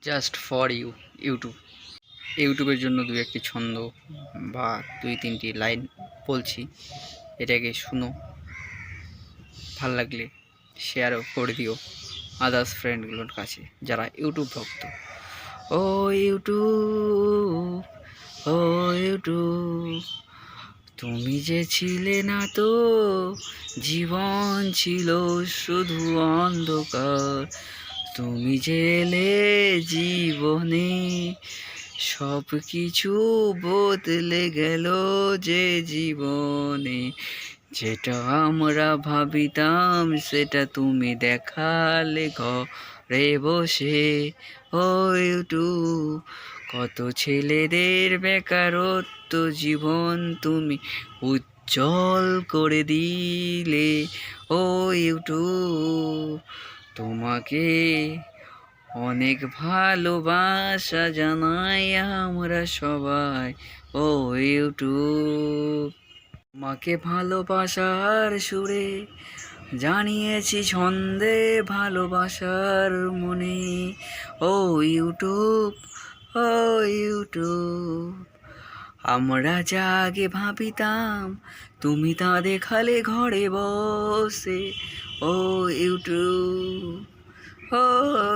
Just for you. YouTube ইউটিউবের জন্য দু একটি ছন্দ বা দুই তিনটি লাইন বলছি, এটাকে শুনো, ভাল লাগলে শেয়ারও করে দিও আদার্স ফ্রেন্ডগুলোর কাছে যারা ইউটিউব ভক্ত। ও ইউটিউব, ও ইউটিউব, তুমি যে ছিলে না তো, জীবন ছিল শুধু অন্ধকার। তুমি যে এলে জীবনে, সব কিছু বদলে গেল যে জীবনে। যেটা আমরা ভাবিতাম সেটা তুমি দেখালে ঘরে বসে। ও ইউটিউব, কত ছেলেদের বেকারত্ব জীবন তুমি উজ্জ্বল করে দিলে। ও ইউটিউব, তোমাকে অনেক ভালোবাসা জানাই আমরা সবাই। ও ইউটিউব, তোমাকে ভালোবাসার সুরে জানিয়েছি ছন্দে ভালোবাসার মনে। ও ইউটিউব, ও ইউটিউব, আমরা যা আগে ভাবিতাম তুমি তা দেখালে ঘরে বসে। ও ইউটিউব, ও